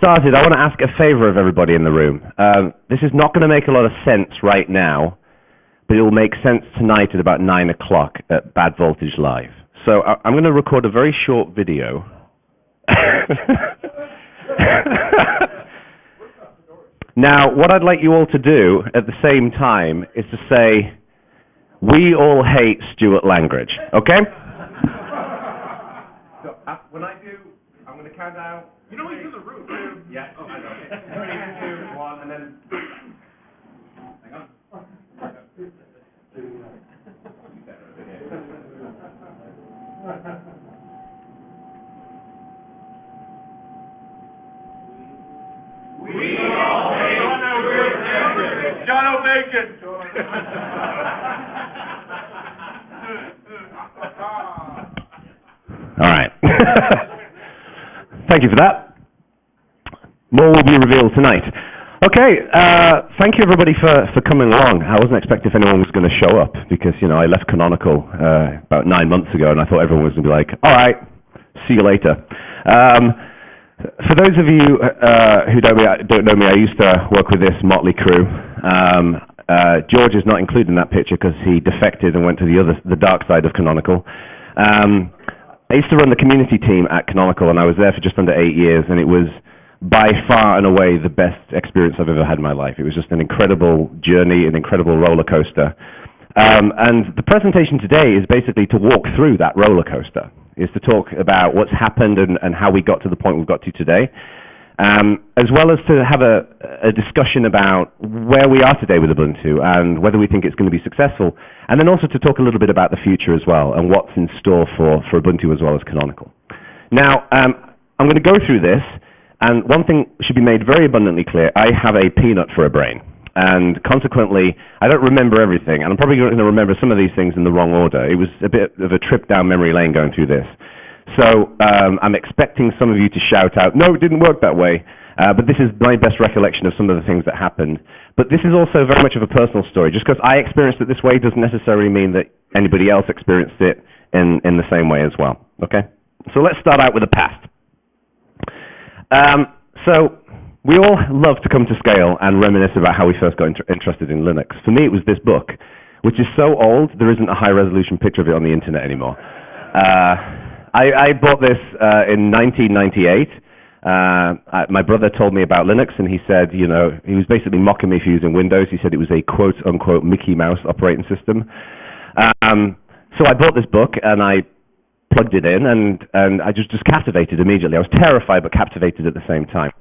started, I want to ask a favor of everybody in the room. This is not going to make a lot of sense right now, but it will make sense tonight at about 9 o'clock at Bad Voltage Live. So I'm going to record a very short video. Now, what I'd like you all to do at the same time is to say, "We all hate Stuart Langridge," okay? So when I do, I'm going to count down. You know he's in the room. Yeah. Oh, I know. 3, 2, 1, and then. Hang on. We all hate Jono Bacon. All right. Thank you for that. More will be revealed tonight. Okay, thank you everybody for coming along. I wasn't expecting if anyone was going to show up because, you know, I left Canonical about 9 months ago and I thought everyone was going to be like, all right, see you later. For those of you who don't know me, I used to work with this motley crew. George is not included in that picture because he defected and went to the dark side of Canonical. I used to run the community team at Canonical, and I was there for just under 8 years, and it was by far and away the best experience I've ever had in my life. It was just an incredible journey, an incredible roller coaster. And the presentation today is basically to walk through that roller coaster, is to talk about what's happened and how we got to the point we've got to today, as well as to have a discussion about where we are today with Ubuntu and whether we think it's going to be successful, and then also to talk a little bit about the future as well and what's in store for Ubuntu as well as Canonical. Now, I'm going to go through this, and one thing should be made very abundantly clear. I have a peanut for a brain. And consequently, I don't remember everything, and I'm probably going to remember some of these things in the wrong order. It was a bit of a trip down memory lane going through this. So I'm expecting some of you to shout out, "No, it didn't work that way," but this is my best recollection of some of the things that happened. But this is also very much of a personal story. Just because I experienced it this way doesn't necessarily mean that anybody else experienced it in the same way as well. Okay? So let's start out with the past. We all love to come to SCaLE and reminisce about how we first got interested in Linux. For me, it was this book, which is so old, there isn't a high-resolution picture of it on the internet anymore. I bought this in 1998. My brother told me about Linux, and he said, you know, he was basically mocking me for using Windows. He said it was a quote-unquote Mickey Mouse operating system. So I bought this book, and I plugged it in, and I just captivated immediately. I was terrified, but captivated at the same time.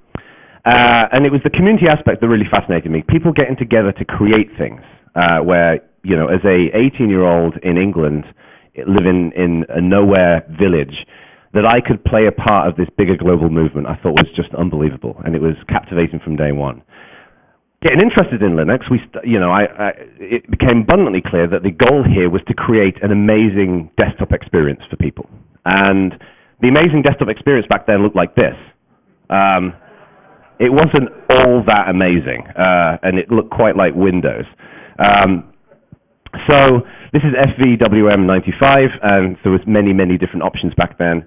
And it was the community aspect that really fascinated me. People getting together to create things where, you know, as a 18-year-old in England, living in a nowhere village, that I could play a part of this bigger global movement, I thought was just unbelievable. And it was captivating from day one. Getting interested in Linux, it became abundantly clear that the goal here was to create an amazing desktop experience for people. And the amazing desktop experience back then looked like this. It wasn't all that amazing, and it looked quite like Windows. So this is FVWM95, and there was many, many different options back then.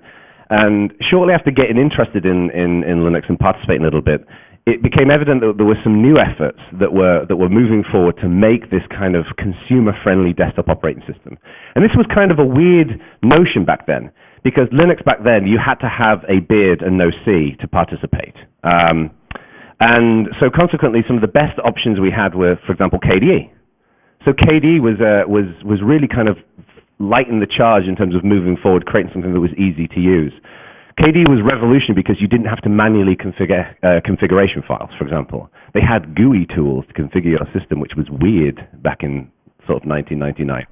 And shortly after getting interested in Linux and participating a little bit, it became evident that there were some new efforts that were moving forward to make this kind of consumer-friendly desktop operating system. And this was kind of a weird notion back then, because Linux back then, you had to have a beard and no C to participate. And so consequently, some of the best options we had were, for example, KDE. So KDE was really kind of lighting the charge in terms of moving forward, creating something that was easy to use. KDE was revolutionary because you didn't have to manually configure configuration files, for example. They had GUI tools to configure your system, which was weird back in sort of 1999.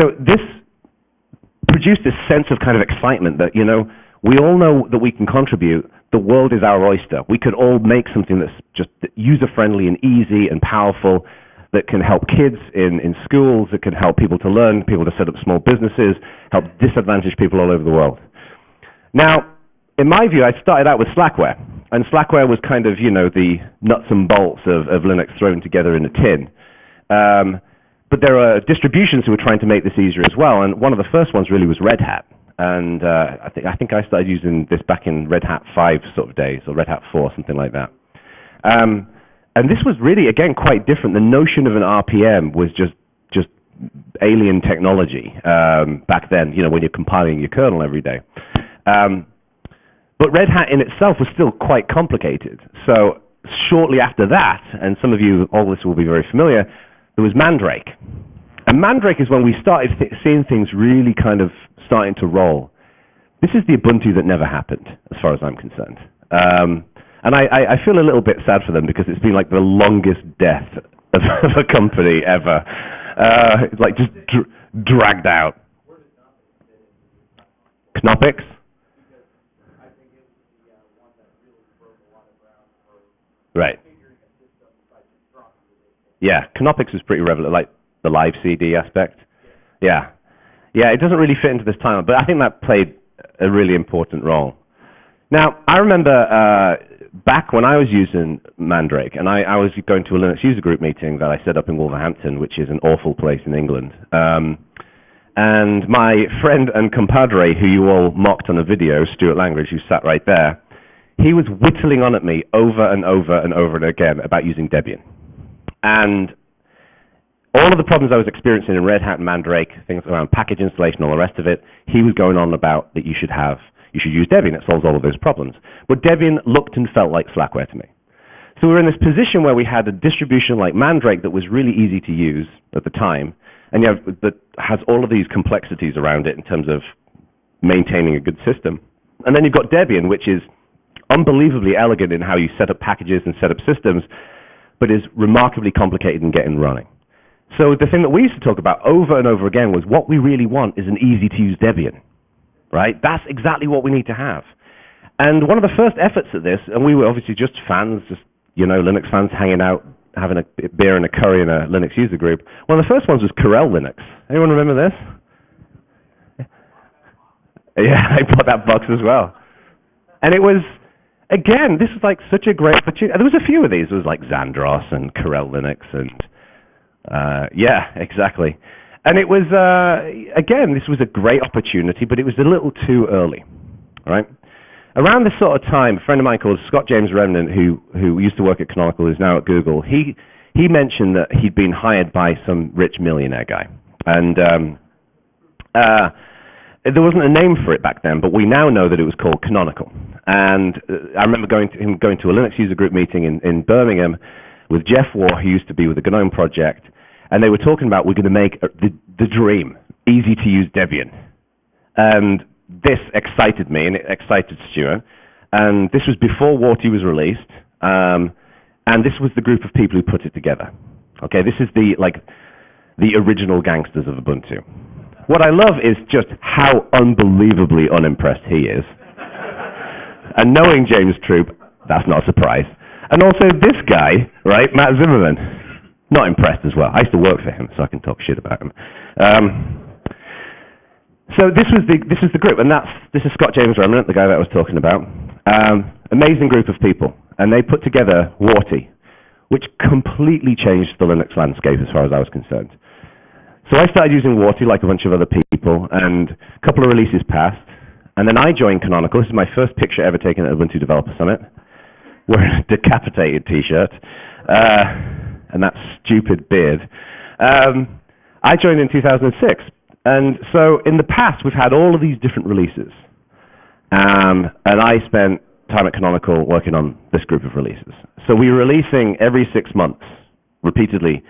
So this produced this sense of kind of excitement that, you know, we all know that we can contribute. The world is our oyster. We could all make something that's just user-friendly and easy and powerful, that can help kids in schools, that can help people to learn, people to set up small businesses, help disadvantaged people all over the world. Now, in my view, I started out with Slackware. And Slackware was kind of, you know, the nuts and bolts of Linux thrown together in a tin. But there are distributions who were trying to make this easier as well. And one of the first ones really was Red Hat. and I think I started using this back in Red Hat 5 sort of days, or Red Hat 4, something like that. And this was really, again, quite different. The notion of an RPM was just alien technology back then, you know, when you're compiling your kernel every day. But Red Hat in itself was still quite complicated. So shortly after that, and some of you, all this will be very familiar, there was Mandrake. And Mandrake is when we started seeing things really kind of starting to roll. This is the Ubuntu that never happened, as far as I'm concerned. And I feel a little bit sad for them because it's been like the longest death of a company ever. It's like just dragged out. Knoppix? Right. Yeah, Knoppix was pretty relevant, like the live CD aspect. Yeah. Yeah, it doesn't really fit into this timeline, but I think that played a really important role. Now, I remember back when I was using Mandrake, and I was going to a Linux user group meeting that I set up in Wolverhampton, which is an awful place in England. And my friend and compadre, who you all mocked on a video, Stuart Langridge, who sat right there, he was whittling on at me over and over and over and again about using Debian. And all of the problems I was experiencing in Red Hat and Mandrake, things around package installation, all the rest of it, he was going on about that you should use Debian. It solves all of those problems. But Debian looked and felt like Slackware to me. So we were in this position where we had a distribution like Mandrake that was really easy to use at the time, and that has all of these complexities around it in terms of maintaining a good system. And then you've got Debian, which is unbelievably elegant in how you set up packages and set up systems, but is remarkably complicated in getting running. So the thing that we used to talk about over and over again was what we really want is an easy-to-use Debian, right? That's exactly what we need to have. And one of the first efforts at this, and we were obviously just fans, just, you know, Linux fans hanging out, having a beer and a curry in a Linux user group. One of the first ones was Corel Linux. Anyone remember this? Yeah, I bought that box as well. And it was, again, this was like such a great opportunity. There was a few of these. There was like Xandros and Corel Linux and, yeah, exactly. And it was, again, this was a great opportunity, but it was a little too early, right? Around this sort of time, a friend of mine called Scott James Remnant, who used to work at Canonical, who's now at Google, he mentioned that he'd been hired by some rich millionaire guy. And there wasn't a name for it back then, but we now know that it was called Canonical. And I remember going to a Linux user group meeting in Birmingham with Jeff Waugh, who used to be with the GNOME project, and they were talking about we're going to make the dream, easy to use Debian. And this excited me, and it excited Stuart. And this was before Warty was released, and this was the group of people who put it together. Okay, this is the original gangsters of Ubuntu. What I love is just how unbelievably unimpressed he is. And knowing James Troop, that's not a surprise. And also this guy, right, Matt Zimmerman, not impressed as well. I used to work for him, so I can talk shit about him. So this is the group, and this is Scott James Remnant, the guy that I was talking about. Amazing group of people, and they put together Warty, which completely changed the Linux landscape as far as I was concerned. So I started using Warty like a bunch of other people, and a couple of releases passed, and then I joined Canonical. This is my first picture ever taken at Ubuntu Developer Summit, wearing a decapitated T-shirt, and that stupid beard. I joined in 2006. And so in the past, we've had all of these different releases. And I spent time at Canonical working on this group of releases. So we were releasing every 6 months, repeatedly.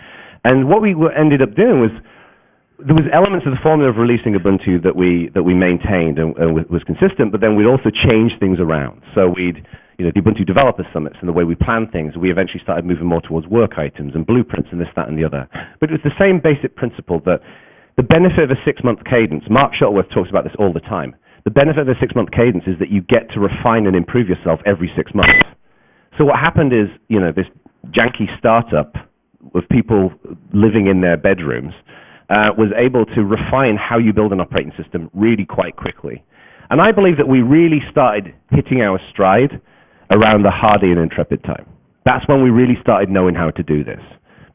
And what we ended up doing was, there was elements of the formula of releasing Ubuntu that we maintained and was consistent, but then we'd also change things around. So we'd, the Ubuntu Developer Summits and the way we planned things, we eventually started moving more towards work items and blueprints and this, that, and the other. But it was the same basic principle that the benefit of a 6-month cadence, Mark Shuttleworth talks about this all the time, the benefit of a 6-month cadence is that you get to refine and improve yourself every 6 months. So what happened is, this janky startup of people living in their bedrooms was able to refine how you build an operating system really quite quickly. And I believe that we really started hitting our stride around the Hardy and Intrepid time. That's when we really started knowing how to do this.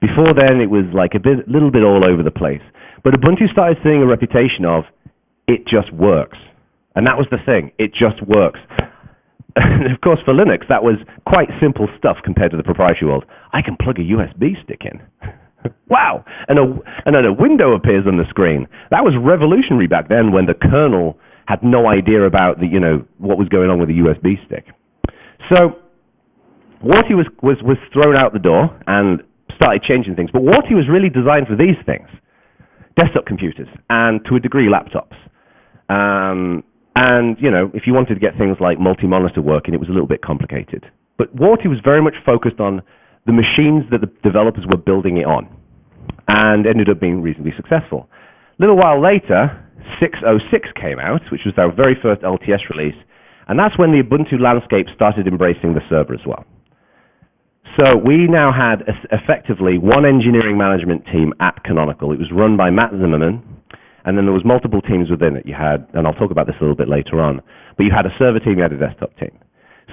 Before then, it was like a little bit all over the place. But Ubuntu started seeing a reputation of, it just works. And that was the thing. It just works. And of course, for Linux, that was quite simple stuff compared to the proprietary world. I can plug a USB stick in. Wow! And then a window appears on the screen. That was revolutionary back then when the kernel had no idea about what was going on with a USB stick. So Warty was thrown out the door and started changing things. But Warty was really designed for these things. Desktop computers and, to a degree, laptops. And, if you wanted to get things like multi-monitor working, it was a little bit complicated. But Warty was very much focused on the machines that the developers were building it on, and ended up being reasonably successful. A little while later, 6.06 came out, which was our very first LTS release, and that's when the Ubuntu landscape started embracing the server as well. So we now had effectively one engineering management team at Canonical. It was run by Matt Zimmerman, and then there was multiple teams within it. You had, and I'll talk about this a little bit later on, but you had a server team, you had a desktop team.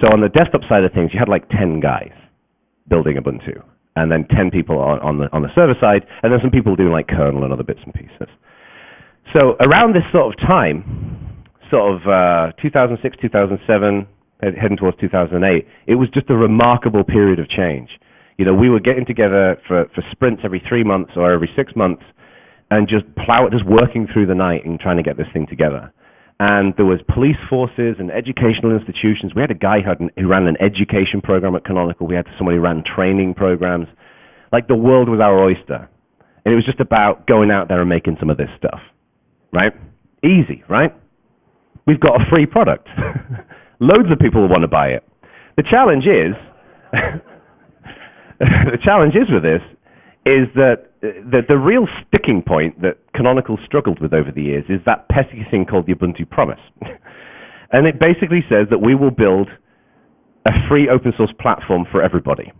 So on the desktop side of things, you had like 10 guys building Ubuntu, and then 10 people on the server side, and then some people doing like kernel and other bits and pieces. So around this sort of time, 2006, 2007, heading towards 2008, it was just a remarkable period of change. We were getting together for sprints every 3 months or every 6 months, and just working through the night and trying to get this thing together. And there was police forces and educational institutions. We had a guy who ran an education program at Canonical. We had somebody who ran training programs. Like, the world was our oyster. And it was just about going out there and making some of this stuff, right? Easy, right? We've got a free product. Loads of people want to buy it. The challenge is, with this is that the real sticking point that Canonical struggled with over the years is that pesky thing called the Ubuntu Promise. And it basically says that we will build a free open source platform for everybody.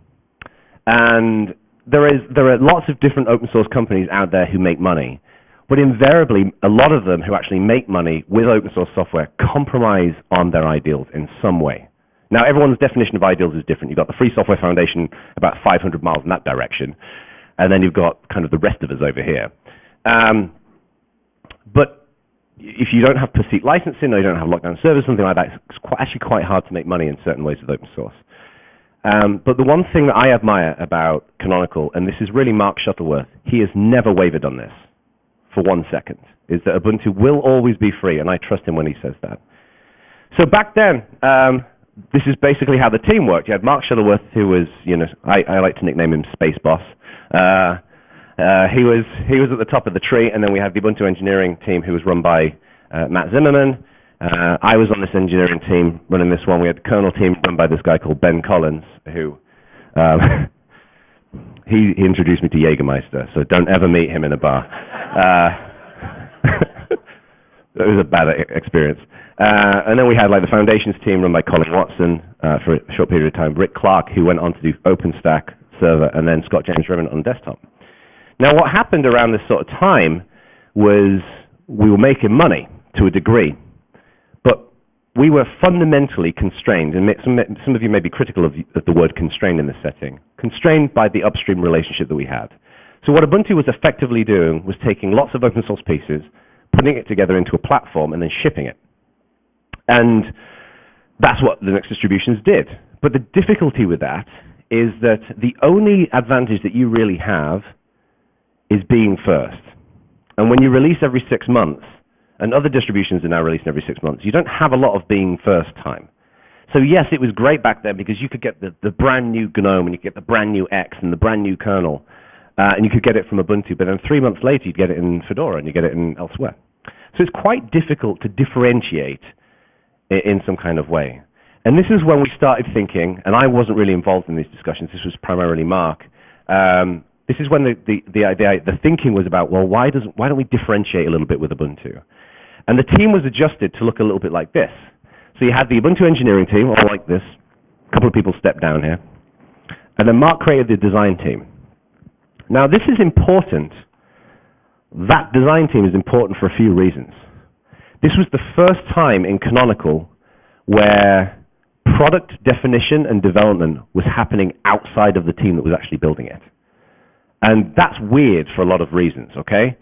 And there are lots of different open source companies out there who make money, but invariably a lot of them who actually make money with open source software compromise on their ideals in some way. Now, everyone's definition of ideals is different. You've got the Free Software Foundation about 500 miles in that direction, and then you've got kind of the rest of us over here. But if you don't have per seat licensing or you don't have lockdown servers, something like that, it's actually quite hard to make money in certain ways with open source. But the one thing that I admire about Canonical, and this is really Mark Shuttleworth, he has never wavered on this for 1 second, is that Ubuntu will always be free, and I trust him when he says that. So back then, this is basically how the team worked. You had Mark Shuttleworth, who was, I like to nickname him Space Boss. He was at the top of the tree, and then we had the Ubuntu engineering team, who was run by Matt Zimmerman. I was on this engineering team running this one. We had the kernel team run by this guy called Ben Collins, who he introduced me to Jägermeister, so don't ever meet him in a bar. It was a bad experience. And then we had like the foundations team run by Colin Watson for a short period of time, Rick Clark, who went on to do OpenStack server, and then Scott James Revenant on desktop. Now, what happened around this sort of time was we were making money to a degree, but we were fundamentally constrained, and some of you may be critical of the word constrained in this setting, constrained by the upstream relationship that we had. So what Ubuntu was effectively doing was taking lots of open source pieces, putting it together into a platform, and then shipping it. And that's what Linux distributions did. But the difficulty with that is that the only advantage that you really have is being first. And when you release every 6 months, and other distributions are now releasing every 6 months, you don't have a lot of being first time. So yes, it was great back then because you could get the brand new GNOME, and you could get the brand new X and the brand new kernel, and you could get it from Ubuntu, but then 3 months later you'd get it in Fedora and you get it in elsewhere. So it's quite difficult to differentiate in some kind of way. And this is when we started thinking, and I wasn't really involved in these discussions, this was primarily Mark. This is when the thinking was about, well, why don't we differentiate a little bit with Ubuntu? And the team was adjusted to look a little bit like this. So you had the Ubuntu engineering team, all like this. A couple of people stepped down here. And then Mark created the design team. Now, this is important. That design team is important for a few reasons. This was the first time in Canonical where product definition and development was happening outside of the team that was actually building it. And that's weird for a lot of reasons, okay?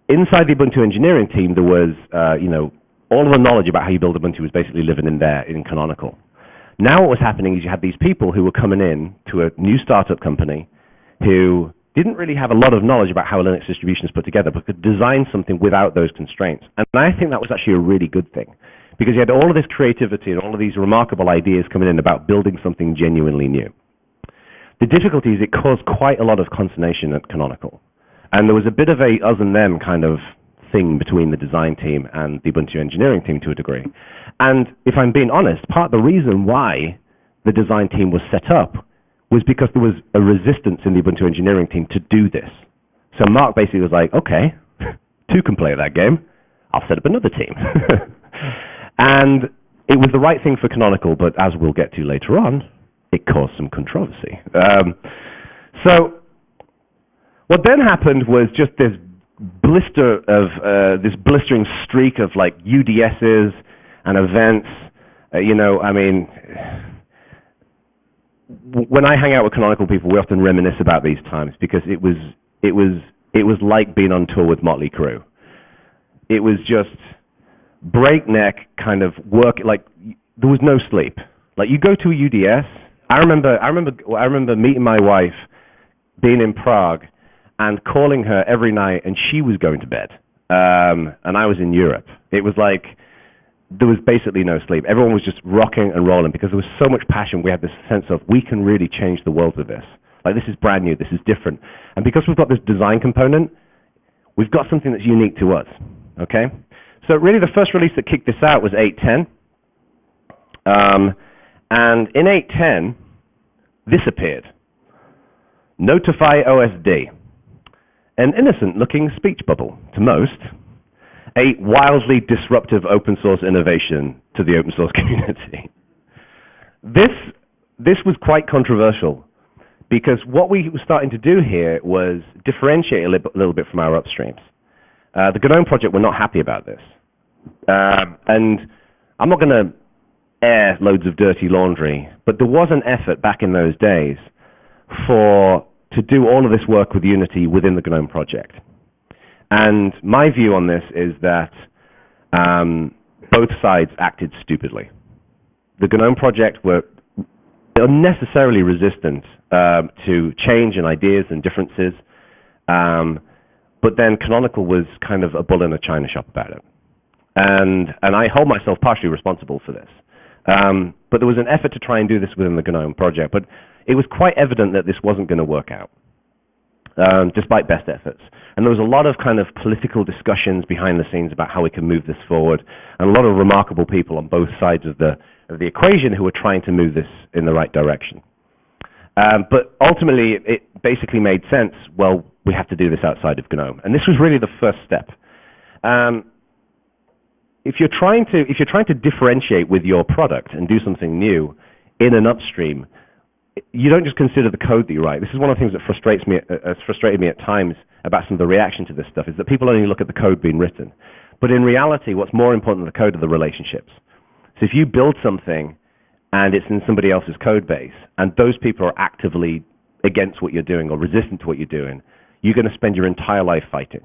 Inside the Ubuntu engineering team, there was, all of the knowledge about how you build Ubuntu was basically living in there in Canonical. Now what was happening is you had these people who were coming in to a new startup company who didn't really have a lot of knowledge about how a Linux distribution is put together, but could design something without those constraints. And I think that was actually a really good thing, because you had all of this creativity and all of these remarkable ideas coming in about building something genuinely new. The difficulty is it caused quite a lot of consternation at Canonical. And there was a bit of a us and them kind of thing between the design team and the Ubuntu engineering team to a degree. And if I'm being honest, part of the reason why the design team was set up was because there was a resistance in the Ubuntu engineering team to do this. So Mark basically was like, okay, two can play that game. I'll set up another team. And it was the right thing for Canonical, but as we'll get to later on, it caused some controversy. So what then happened was just this blistering streak of like UDSs and events. When I hang out with Canonical people, we often reminisce about these times because it was like being on tour with Motley Crue. It was just breakneck kind of work. Like there was no sleep. Like you go to a UDS. I remember meeting my wife, being in Prague, and calling her every night, and she was going to bed, and I was in Europe. It was like there was basically no sleep. Everyone was just rocking and rolling because there was so much passion. We had this sense of we can really change the world with this. Like this is brand new, this is different. And because we've got this design component, we've got something that's unique to us, okay? So really the first release that kicked this out was 8.10. And in 8.10, this appeared. Notify OSD. An innocent-looking speech bubble to most. A wildly disruptive open source innovation to the open source community. This was quite controversial because what we were starting to do here was differentiate a little bit from our upstreams. The GNOME project were not happy about this. And I'm not going to air loads of dirty laundry, but there was an effort back in those days to do all of this work with Unity within the GNOME project. And my view on this is that both sides acted stupidly. The GNOME project were unnecessarily resistant to change and ideas and differences, but then Canonical was kind of a bull in a china shop about it. And I hold myself partially responsible for this. But there was an effort to try and do this within the GNOME project, but it was quite evident that this wasn't going to work out, despite best efforts. And there was a lot of kind of political discussions behind the scenes about how we can move this forward, and a lot of remarkable people on both sides of the equation who were trying to move this in the right direction. But ultimately, it basically made sense, well, we have to do this outside of GNOME. And this was really the first step. If you're trying to differentiate with your product and do something new in an upstream, you don't just consider the code that you write. This is one of the things that frustrated me at times about some of the reaction to this stuff, is that people only look at the code being written. But in reality, what's more important than the code are the relationships. So if you build something and it's in somebody else's code base, and those people are actively against what you're doing or resistant to what you're doing, you're going to spend your entire life fighting.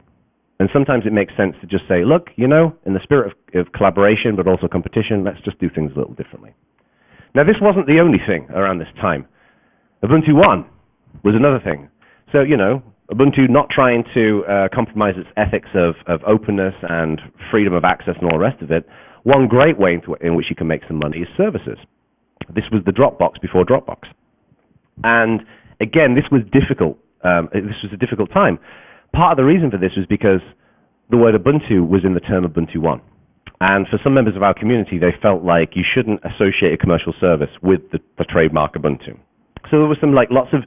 And sometimes it makes sense to just say, look, in the spirit of collaboration, but also competition, let's just do things a little differently. Now, this wasn't the only thing around this time. Ubuntu One was another thing. So, Ubuntu not trying to compromise its ethics of openness and freedom of access and all the rest of it. One great way in which you can make some money is services. This was the Dropbox before Dropbox. And again, this was difficult. This was a difficult time. Part of the reason for this was because the word Ubuntu was in the term Ubuntu One. And for some members of our community, they felt like you shouldn't associate a commercial service with the trademark Ubuntu. So there was lots of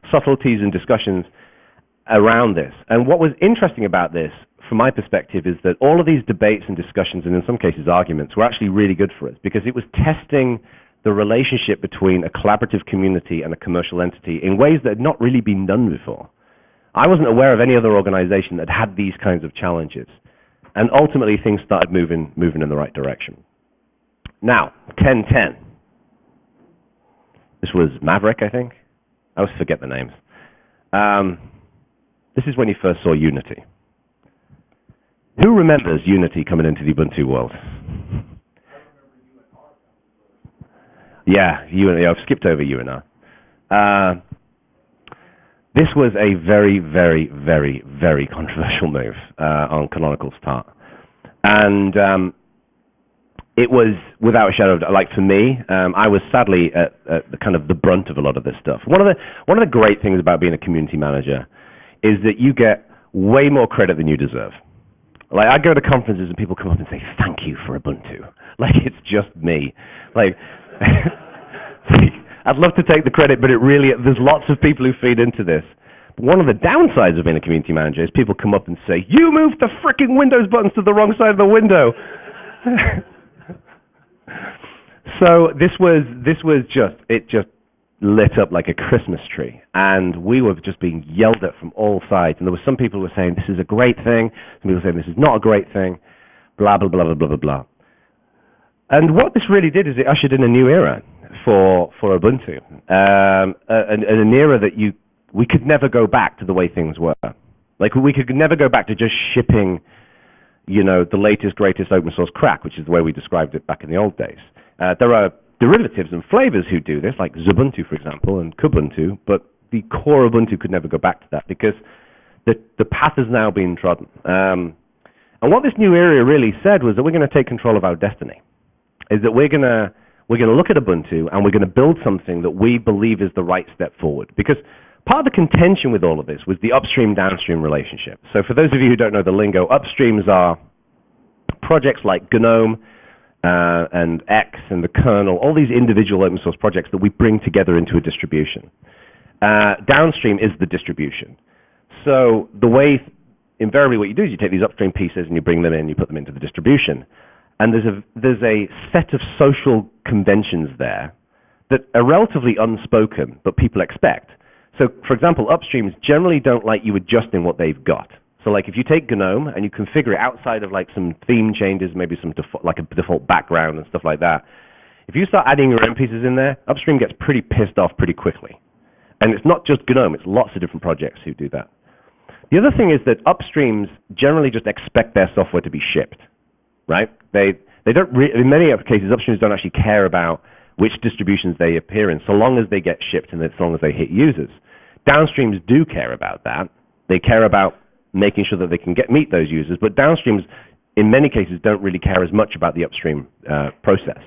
subtleties and discussions around this. And what was interesting about this, from my perspective, is that all of these debates and discussions, and in some cases arguments, were actually really good for us because it was testing the relationship between a collaborative community and a commercial entity in ways that had not really been done before. I wasn't aware of any other organization that had these kinds of challenges. And ultimately, things started moving in the right direction. Now, 10.10. This was Maverick, I think. I always forget the names. This is when you first saw Unity. Who remembers Unity coming into the Ubuntu world? Yeah, I've skipped over UNR. This was a very, very, very, very controversial move on Canonical's part. And it was, without a shadow of doubt, like for me, I was sadly at the kind of the brunt of a lot of this stuff. One of the great things about being a community manager is that you get way more credit than you deserve. Like, I go to conferences and people come up and say, thank you for Ubuntu. Like, it's just me. Like, I'd love to take the credit, but there's lots of people who feed into this. But one of the downsides of being a community manager is people come up and say, you moved the freaking Windows buttons to the wrong side of the window. So it just lit up like a Christmas tree. And we were just being yelled at from all sides. And there were some people who were saying, this is a great thing. Some people were saying, this is not a great thing. Blah, blah, blah, blah, blah, blah, blah. And what this really did is it ushered in a new era for Ubuntu, an era that we could never go back to the way things were. Like, we could never go back to just shipping, the latest, greatest open source crack, which is the way we described it back in the old days. There are derivatives and flavors who do this, like Ubuntu, for example, and Kubuntu, but the core Ubuntu could never go back to that because the path has now been trodden. And what this new era really said was that we're going to take control of our destiny. Is that we're going to look at Ubuntu and we're going to build something that we believe is the right step forward. Because part of the contention with all of this was the upstream-downstream relationship. So for those of you who don't know the lingo, upstreams are projects like GNOME and X and the kernel, all these individual open source projects that we bring together into a distribution. Downstream is the distribution. So the way, invariably what you do is you take these upstream pieces and you bring them in, you put them into the distribution. And there's a set of social conventions there that are relatively unspoken, but people expect. So, for example, upstreams generally don't like you adjusting what they've got. So, like, if you take GNOME and you configure it outside of, like, some theme changes, maybe some like a default background and stuff like that, if you start adding your own pieces in there, upstream gets pretty pissed off pretty quickly. And it's not just GNOME, it's lots of different projects who do that. The other thing is that upstreams generally just expect their software to be shipped. Right? They don't in many cases, upstreams don't actually care about which distributions they appear in, so long as they get shipped and as long as they hit users. Downstreams do care about that. They care about making sure that they can meet those users, but downstreams, in many cases, don't really care as much about the upstream process.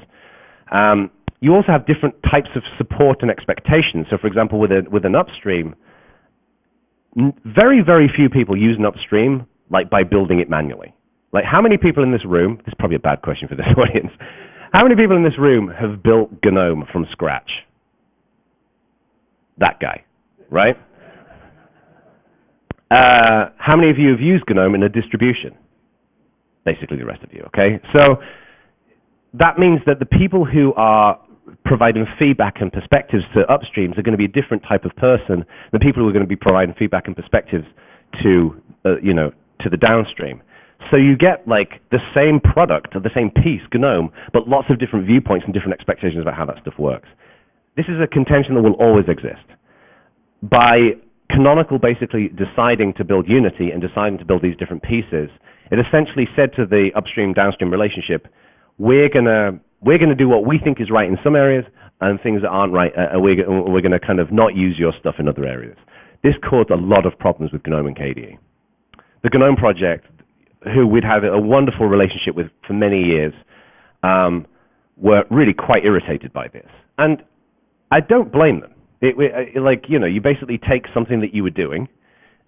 You also have different types of support and expectations. So, for example, with an upstream, very, very few people use an upstream by building it manually. Like, how many people in this room, this is probably a bad question for this audience, how many people in this room have built GNOME from scratch? That guy, right? How many of you have used GNOME in a distribution? Basically the rest of you, okay? So that means that the people who are providing feedback and perspectives to upstreams are going to be a different type of person than people who are going to be providing feedback and perspectives to, to the downstream. So you get like the same product or the same piece, GNOME, but lots of different viewpoints and different expectations about how that stuff works. This is a contention that will always exist. By Canonical basically deciding to build Unity and deciding to build these different pieces, it essentially said to the upstream-downstream relationship, we're gonna do what we think is right in some areas, and things that aren't right, we're gonna kind of not use your stuff in other areas. This caused a lot of problems with GNOME and KDE. The GNOME project, who we'd had a wonderful relationship with for many years, were really quite irritated by this. And I don't blame them. You basically take something that you were doing,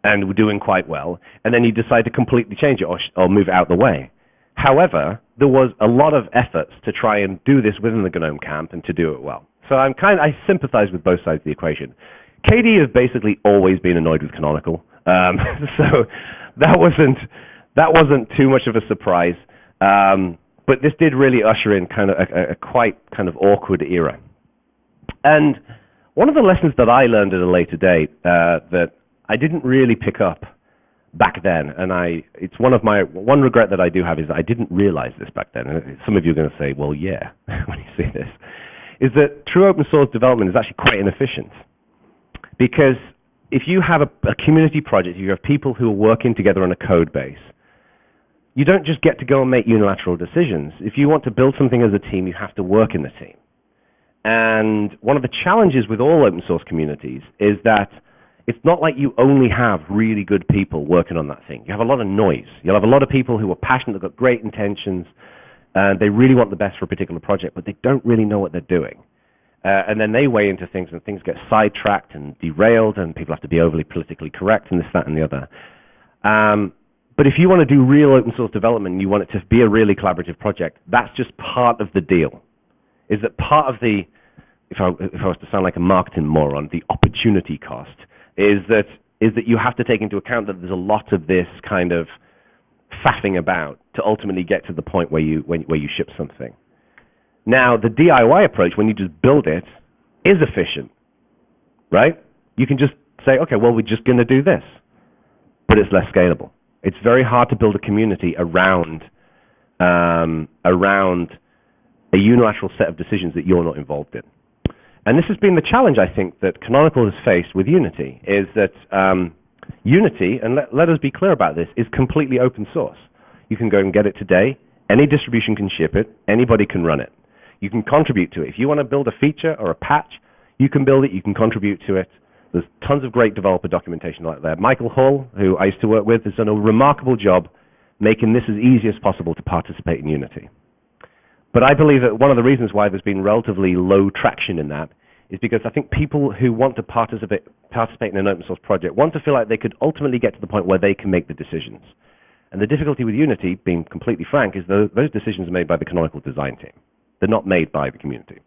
and were doing quite well, and then you decide to completely change it or move it out of the way. However, there was a lot of efforts to try and do this within the GNOME camp and to do it well. So I sympathize with both sides of the equation. KDE has basically always been annoyed with Canonical, so that wasn't too much of a surprise. But this did really usher in kind of a quite kind of awkward era. And one of the lessons that I learned at a later date that I didn't really pick up back then, and it's one regret that I do have is that I didn't realize this back then. And some of you are going to say, well, yeah, when you see this, is that true open source development is actually quite inefficient. Because if you have a community project, you have people who are working together on a code base, you don't just get to go and make unilateral decisions. If you want to build something as a team, you have to work in the team. And one of the challenges with all open source communities is that it's not like you only have really good people working on that thing. You have a lot of noise. You'll have a lot of people who are passionate, they've got great intentions, and they really want the best for a particular project, but they don't really know what they're doing. And then they weigh into things, and things get sidetracked and derailed, and people have to be overly politically correct, and this, that, and the other. But if you want to do real open source development, and you want it to be a really collaborative project, that's just part of the deal. Is that part of the, if I was to sound like a marketing moron, the opportunity cost is that you have to take into account that there's a lot of this kind of faffing about to ultimately get to the point where you ship something. Now, the DIY approach, when you just build it, is efficient, right? You can just say, okay, well, we're just going to do this, but it's less scalable. It's very hard to build a community around a unilateral set of decisions that you're not involved in. And this has been the challenge, I think, that Canonical has faced with Unity, is that Unity, and let us be clear about this, is completely open source. You can go and get it today. Any distribution can ship it. Anybody can run it. You can contribute to it. If you want to build a feature or a patch, you can build it. You can contribute to it. There's tons of great developer documentation like that. Michael Hull, who I used to work with, has done a remarkable job making this as easy as possible to participate in Unity. But I believe that one of the reasons why there's been relatively low traction in that is because I think people who want to participate in an open source project want to feel like they could ultimately get to the point where they can make the decisions. And the difficulty with Unity, being completely frank, is those decisions are made by the Canonical design team. They're not made by the community.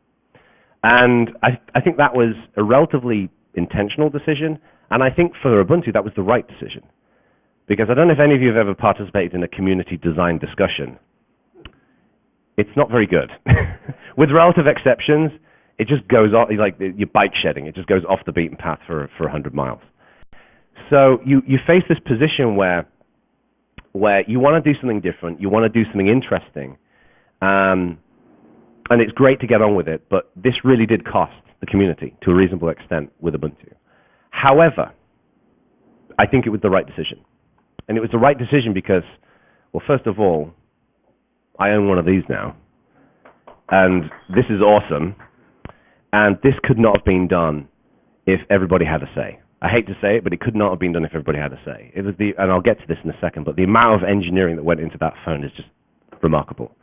And I think that was a relatively intentional decision, and I think for Ubuntu that was the right decision. Because I don't know if any of you have ever participated in a community design discussion. It's not very good. With relative exceptions, it just goes off, like you're bike shedding, it just goes off the beaten path for 100 miles. So you face this position where you want to do something different, you want to do something interesting, and it's great to get on with it, but this really did cost the community to a reasonable extent with Ubuntu. However, I think it was the right decision. And it was the right decision because, well, first of all, I own one of these now, and this is awesome, and this could not have been done if everybody had a say. I hate to say it, but it could not have been done if everybody had a say. It was and I'll get to this in a second, but the amount of engineering that went into that phone is just remarkable.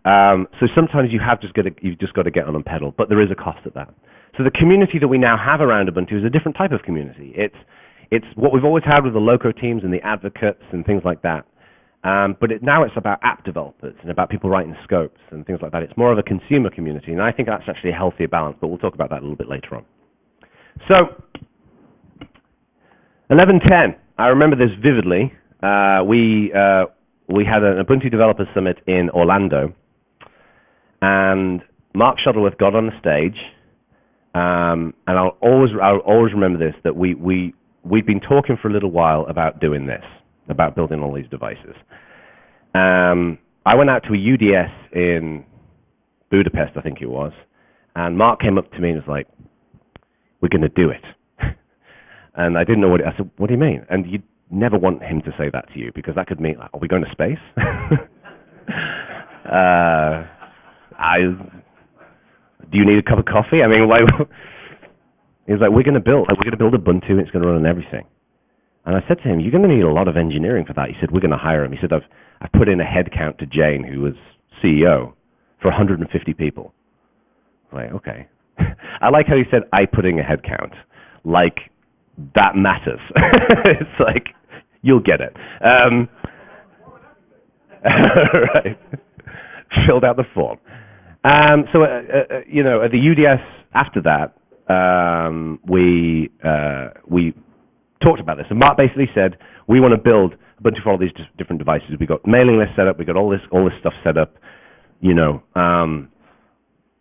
So sometimes you've just got to get on and pedal, but there is a cost at that. So the community that we now have around Ubuntu is a different type of community. It's what we've always had with the loco teams and the advocates and things like that. But now it's about app developers and about people writing scopes and things like that. It's more of a consumer community, and I think that's actually a healthier balance, but we'll talk about that a little bit later on. So 11.10, I remember this vividly. We had an Ubuntu Developer Summit in Orlando, and Mark Shuttleworth got on the stage, and I'll always remember this, that we'd been talking for a little while about doing this, about building all these devices. I went out to a UDS in Budapest, I think it was, and Mark came up to me and was like, "We're going to do it." And I didn't know I said, "What do you mean?" And you'd never want him to say that to you, because that could mean, like, are we going to space? Do you need a cup of coffee? I mean, he's like, we're going to build Ubuntu, and it's going to run on everything. And I said to him, you're going to need a lot of engineering for that. He said, we're going to hire him. He said, I've put in a head count to Jane, who was CEO, for 150 people. I'm like, okay. I like how he said, I put in a head count. Like, that matters. It's like, you'll get it. Right. Filled out the form. So, at the UDS after that, we talked about this. And Mark basically said, we want to build Ubuntu for all these different devices. We got mailing lists set up. We got all this stuff set up.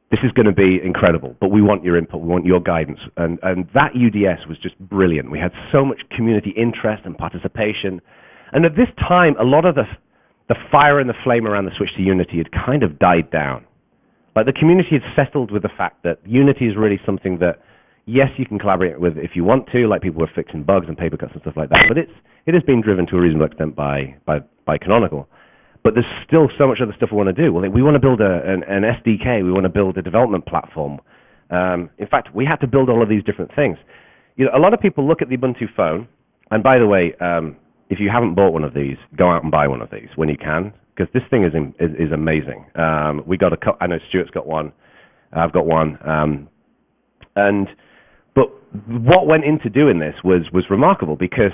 This is going to be incredible, but we want your input. We want your guidance. And that UDS was just brilliant. We had so much community interest and participation. And at this time, a lot of the fire and the flame around the switch to Unity had kind of died down. Like, the community had settled with the fact that Unity is really something that, yes, you can collaborate with if you want to, like people were fixing bugs and paper cuts and stuff like that, but it has been driven to a reasonable extent by Canonical. But there's still so much other stuff we want to do. We want to build an SDK. We want to build a development platform. In fact, we had to build all of these different things. You know, a lot of people look at the Ubuntu phone, and by the way, if you haven't bought one of these, go out and buy one of these when you can, because this thing is amazing. We got I know Stuart's got one, I've got one, but what went into doing this was remarkable, because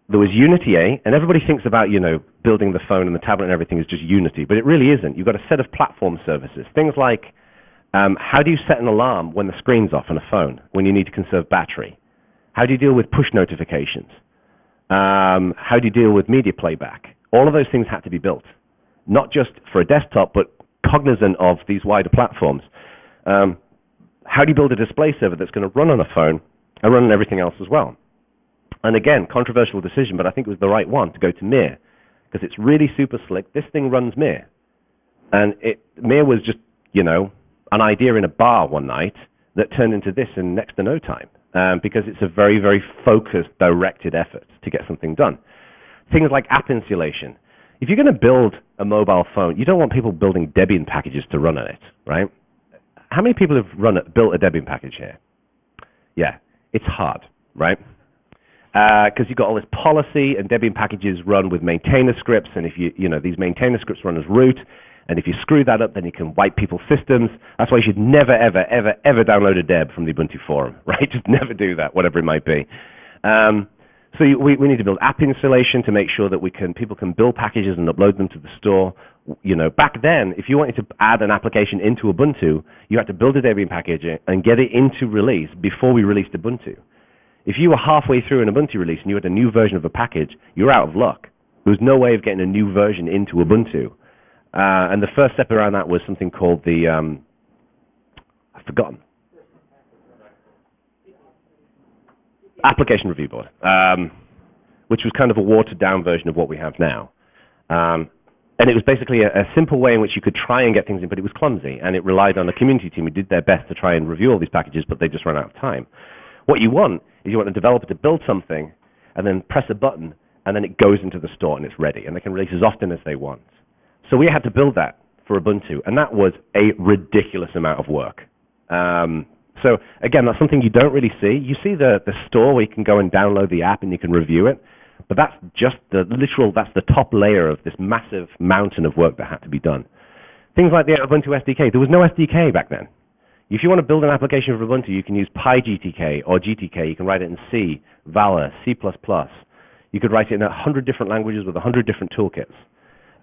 there was Unity A, and everybody thinks about, you know, building the phone and the tablet and everything is just Unity, but it really isn't. You've got a set of platform services, things like how do you set an alarm when the screen's off on a phone, when you need to conserve battery? How do you deal with push notifications? How do you deal with media playback? All of those things had to be built, not just for a desktop, but cognizant of these wider platforms. How do you build a display server that's going to run on a phone and run on everything else as well? And again, controversial decision, but I think it was the right one to go to Mir, because it's really super slick. This thing runs Mir. And Mir was just, you know, an idea in a bar one night that turned into this in next to no time, because it's a very, very focused, directed effort to get something done. Things like app installation. If you're going to build a mobile phone, you don't want people building Debian packages to run on it, right? How many people have built a Debian package here? Yeah, it's hard, right? Because you've got all this policy, and Debian packages run with maintainer scripts, and if you know, these maintainer scripts run as root, and if you screw that up, then you can wipe people's systems. That's why you should never, ever, ever, ever download a deb from the Ubuntu forum, right? Just never do that, whatever it might be. So we need to build app installation to make sure that people can build packages and upload them to the store. You know, back then, if you wanted to add an application into Ubuntu, you had to build a Debian package and get it into release before we released Ubuntu. If you were halfway through an Ubuntu release and you had a new version of a package, you're out of luck. There was no way of getting a new version into Ubuntu. And the first step around that was something called the, I've forgotten. Application Review Board, which was kind of a watered-down version of what we have now. And it was basically a simple way in which you could try and get things in, but it was clumsy, and it relied on a community team who did their best to try and review all these packages, but they just ran out of time. What you want is you want a developer to build something and then press a button, and then it goes into the store and it's ready, and they can release as often as they want. So we had to build that for Ubuntu, and that was a ridiculous amount of work. So again, that's something you don't really see. You see the store where you can go and download the app and you can review it, but that's just that's the top layer of this massive mountain of work that had to be done. Things like the Ubuntu SDK. There was no SDK back then. If you want to build an application for Ubuntu, you can use PyGTK or GTK. You can write it in C, Vala, C++. You could write it in 100 different languages with 100 different toolkits.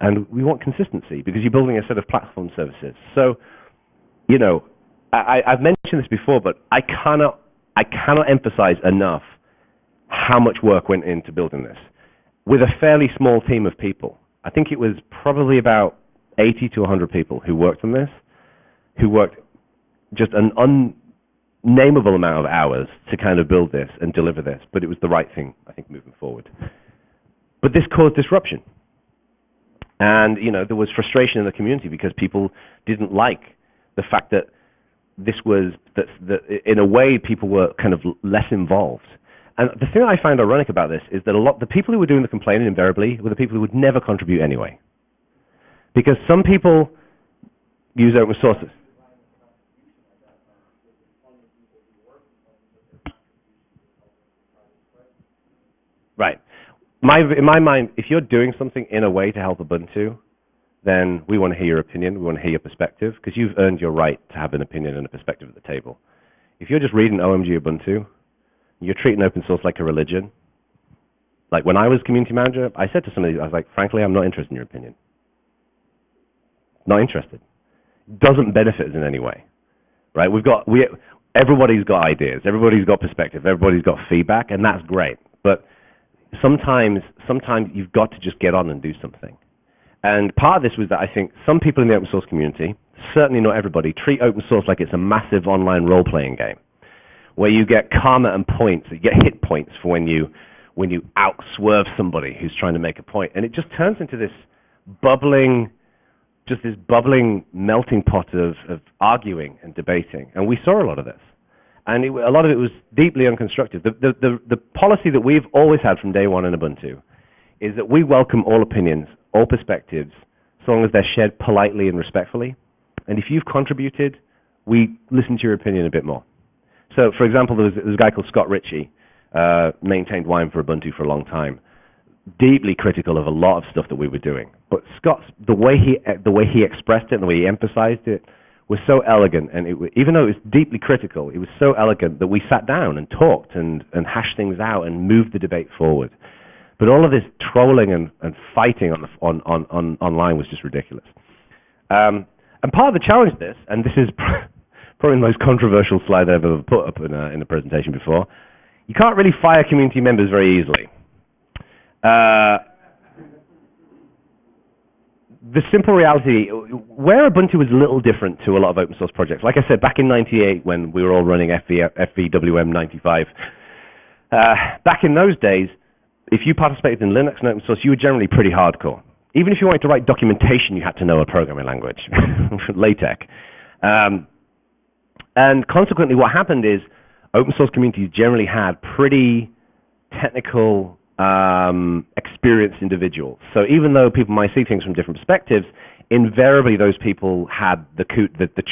And we want consistency because you're building a set of platform services. So, you know, I've mentioned this before, but I cannot emphasize enough how much work went into building this with a fairly small team of people. I think it was probably about 80 to 100 people who worked on this, who worked just an unnameable amount of hours to kind of build this and deliver this, but it was the right thing, I think, moving forward. But this caused disruption. And, you know, there was frustration in the community because people didn't like the fact that this was, that in a way, people were kind of less involved. And the thing I find ironic about this is that the people who were doing the complaining invariably were the people who would never contribute anyway. Because some people use open sources. Right. In my mind, if you're doing something in a way to help Ubuntu, then we want to hear your opinion, we want to hear your perspective, because you've earned your right to have an opinion and a perspective at the table. If you're just reading OMG Ubuntu, you're treating open source like a religion. Like when I was community manager, I said to somebody, I was like, frankly, I'm not interested in your opinion. Not interested. Doesn't benefit us in any way, right? Everybody's got ideas, everybody's got perspective, everybody's got feedback, and that's great. But sometimes you've got to just get on and do something. And part of this was that I think some people in the open source community, certainly not everybody, treat open source like it's a massive online role-playing game, where you get karma and points, you get hit points for when you out-swerve somebody who's trying to make a point. And it just turns into this bubbling melting pot of arguing and debating. And we saw a lot of this. And a lot of it was deeply unconstructive. The policy that we've always had from day one in Ubuntu is that we welcome all opinions, all perspectives, so long as they're shared politely and respectfully. And if you've contributed, we listen to your opinion a bit more. So, for example, there was a guy called Scott Ritchie, maintained Wine for Ubuntu for a long time, deeply critical of a lot of stuff that we were doing. But Scott's the way he expressed it and the way he emphasized it was so elegant, and even though it was deeply critical, it was so elegant that we sat down and talked and hashed things out and moved the debate forward. But all of this trolling and fighting online was just ridiculous. And part of the challenge to this, and this is probably the most controversial slide I've ever put up in a presentation before, you can't really fire community members very easily. The simple reality, where Ubuntu was a little different to a lot of open source projects, like I said, back in '98 when we were all running FVWM 95, back in those days, if you participated in Linux and open source, you were generally pretty hardcore. Even if you wanted to write documentation, you had to know a programming language, LaTeX. And consequently, what happened is open source communities generally had pretty technical, experienced individuals. So even though people might see things from different perspectives, invariably those people had the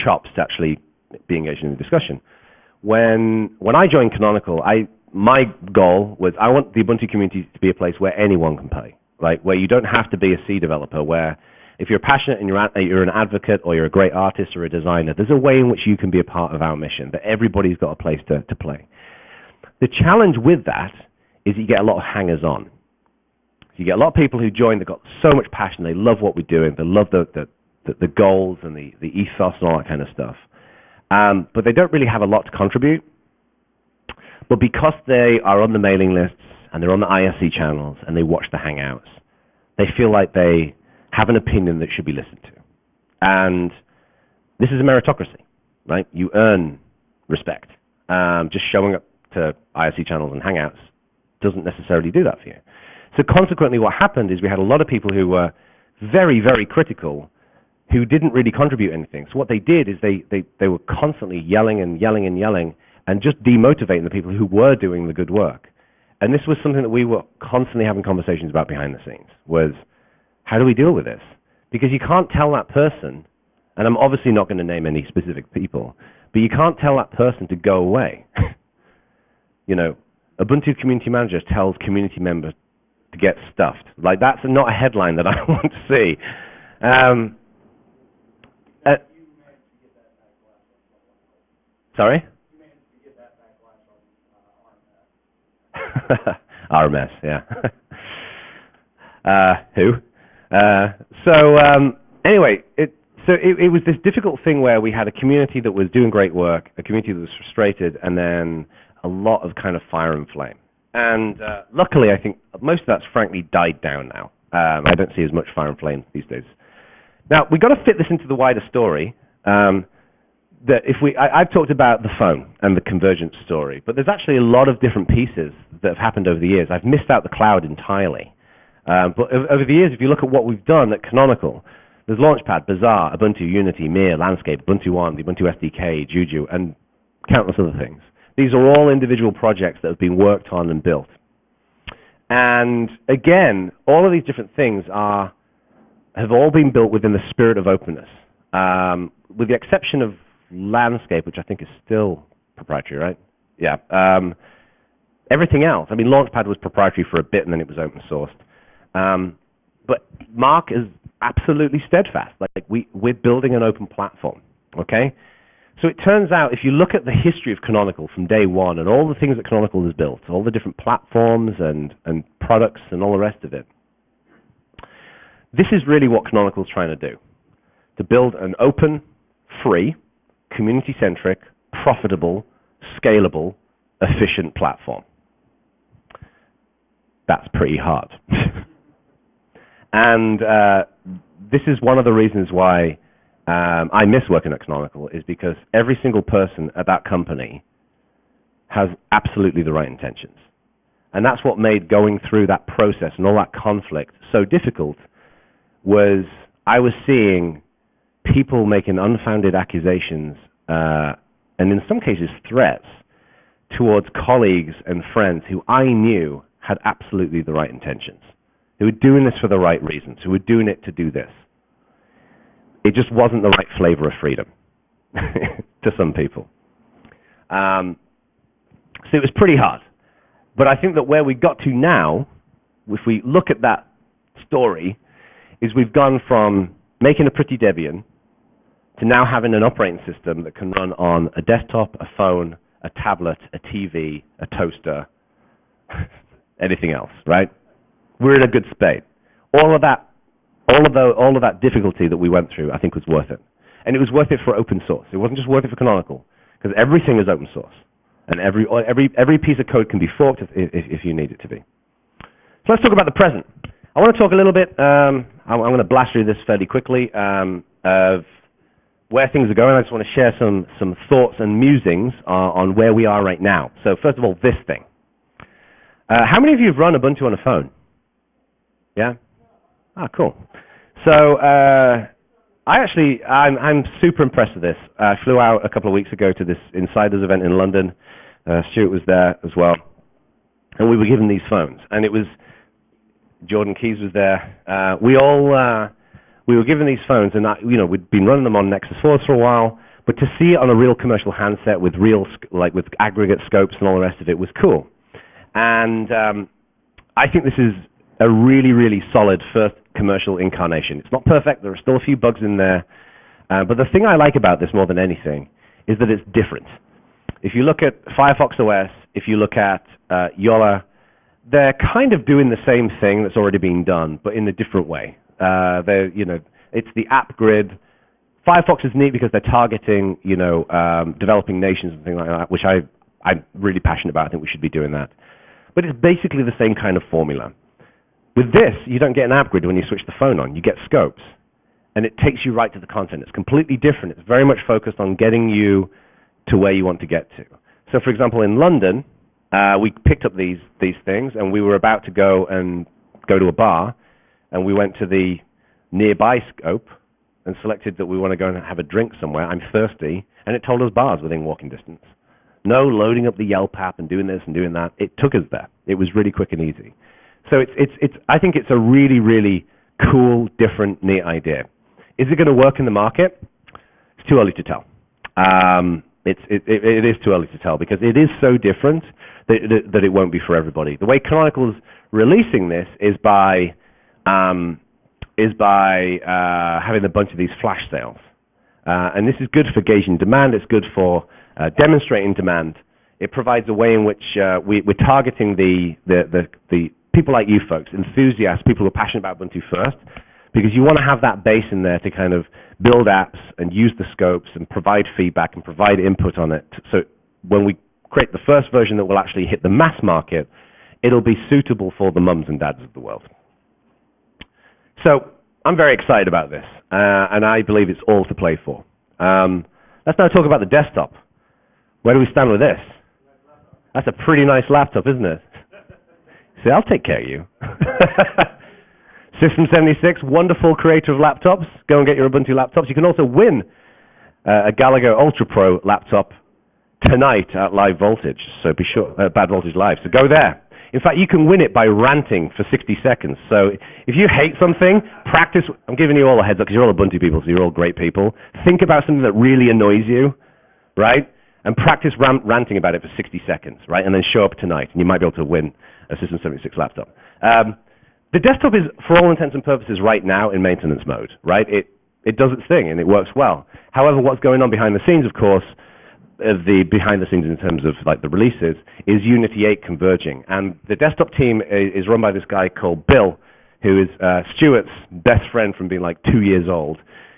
chops to actually be engaged in the discussion. When I joined Canonical, my goal was I want the Ubuntu community to be a place where anyone can play, like where you don't have to be a C developer, where if you're passionate and you're an advocate or you're a great artist or a designer, there's a way in which you can be a part of our mission, that everybody's got a place to play. The challenge with that is you get a lot of hangers-on. You get a lot of people who join that got so much passion, they love what we're doing, they love the goals and the ethos and all that kind of stuff. But they don't really have a lot to contribute. But because they are on the mailing lists and they're on the IRC channels and they watch the Hangouts, they feel like they have an opinion that should be listened to. And this is a meritocracy, right? You earn respect. Just showing up to IRC channels and Hangouts doesn't necessarily do that for you. So consequently, what happened is we had a lot of people who were very, very critical who didn't really contribute anything. So what they did is they were constantly yelling and yelling and yelling and just demotivating the people who were doing the good work. And this was something that we were constantly having conversations about behind the scenes, was how do we deal with this? Because you can't tell that person, and I'm obviously not going to name any specific people, but you can't tell that person to go away. You know, Ubuntu Community Manager tells community members to get stuffed. Like, that's not a headline that I want to see. Sorry? RMS, yeah. Who? Anyway, it was this difficult thing where we had a community that was doing great work, a community that was frustrated, and then a lot of kind of fire and flame. And luckily, I think most of that's frankly died down now. I don't see as much fire and flame these days. Now, we've got to fit this into the wider story. I've talked about the phone and the convergence story, but there's actually a lot of different pieces that have happened over the years. I've missed out the cloud entirely. But over the years, if you look at what we've done at Canonical, there's Launchpad, Bazaar, Ubuntu, Unity, Mir, Landscape, Ubuntu One, the Ubuntu SDK, Juju, and countless other things. These are all individual projects that have been worked on and built. And again, all of these different things have all been built within the spirit of openness, with the exception of Landscape, which I think is still proprietary, right? Yeah. Everything else, I mean, Launchpad was proprietary for a bit, and then it was open sourced. But Mark is absolutely steadfast. Like we're building an open platform, okay? So it turns out, if you look at the history of Canonical from day one and all the things that Canonical has built, all the different platforms and products and all the rest of it, this is really what Canonical is trying to do, to build an open, free, community-centric, profitable, scalable, efficient platform. That's pretty hard. And this is one of the reasons why I miss working at Canonical, is because every single person at that company has absolutely the right intentions. And that's what made going through that process and all that conflict so difficult, was I was seeing people making unfounded accusations and in some cases threats towards colleagues and friends who I knew had absolutely the right intentions, who were doing this for the right reasons, who were doing it to do this. It just wasn't the right flavor of freedom. to some people. So it was pretty hard. But I think that where we got to now, if we look at that story, is we've gone from making a pretty Debian to now having an operating system that can run on a desktop, a phone, a tablet, a TV, a toaster, anything else, right? We're in a good state. All of that difficulty that we went through, I think was worth it. And it was worth it for open source. It wasn't just worth it for Canonical, because everything is open source. And every piece of code can be forked if you need it to be. So let's talk about the present. I want to talk a little bit, I'm going to blast through this fairly quickly, of where things are going. I just want to share some thoughts and musings on where we are right now. So first of all, this thing. How many of you have run Ubuntu on a phone? Yeah? Ah, cool. So I'm super impressed with this. I flew out a couple of weeks ago to this Insiders event in London. Stuart was there as well. And we were given these phones. And it was, Jordan Keys was there. We were given these phones, and we'd been running them on Nexus 4s for a while, but to see it on a real commercial handset with with aggregate scopes and all the rest of it was cool. And I think this is a really, really solid first commercial incarnation. It's not perfect. There are still a few bugs in there. But the thing I like about this more than anything is that it's different. If you look at Firefox OS, if you look at Yola, they're kind of doing the same thing that's already being done, but in a different way. It's the app grid. Firefox is neat because they're targeting, developing nations and things like that, which I'm really passionate about. I think we should be doing that. But it's basically the same kind of formula. With this, you don't get an app grid when you switch the phone on. You get scopes, and it takes you right to the content. It's completely different. It's very much focused on getting you to where you want to get to. So, for example, in London, we picked up these things, and we were about to go to a bar, and we went to the nearby scope and selected that we want to go and have a drink somewhere. I'm thirsty, and it told us bars within walking distance. No loading up the Yelp app and doing this and doing that. It took us there. It was really quick and easy. So I think it's a really, really cool, different, neat idea. Is it going to work in the market? It's too early to tell. It is too early to tell because it is so different that it won't be for everybody. The way Canonical's releasing this is by having a bunch of these flash sales. And this is good for gauging demand. It's good for demonstrating demand. It provides a way in which we're targeting the people like you folks, enthusiasts, people who are passionate about Ubuntu first, because you want to have that base in there to kind of build apps and use the scopes and provide feedback and provide input on it. So when we create the first version that will actually hit the mass market, it'll be suitable for the mums and dads of the world. So I'm very excited about this, and I believe it's all to play for. Let's now talk about the desktop. Where do we stand with this? That's a pretty nice laptop, isn't it? See, I'll take care of you. System 76, wonderful creator of laptops. Go and get your Ubuntu laptops. You can also win a Gallagher Ultra Pro laptop tonight at Live Voltage. So be sure, Bad Voltage Live. So go there. In fact, you can win it by ranting for 60 seconds. So if you hate something, practice. I'm giving you all a heads up because you're all Ubuntu people, so you're all great people. Think about something that really annoys you, right? And practice ranting about it for 60 seconds, right? And then show up tonight, and you might be able to win a System 76 laptop. The desktop is, for all intents and purposes, right now in maintenance mode, right? It does its thing, and it works well. However, what's going on behind the scenes, of course, the behind the scenes in terms of like the releases, is Unity 8 converging. And the desktop team is run by this guy called Bill, who is Stuart's best friend from being like 2 years old,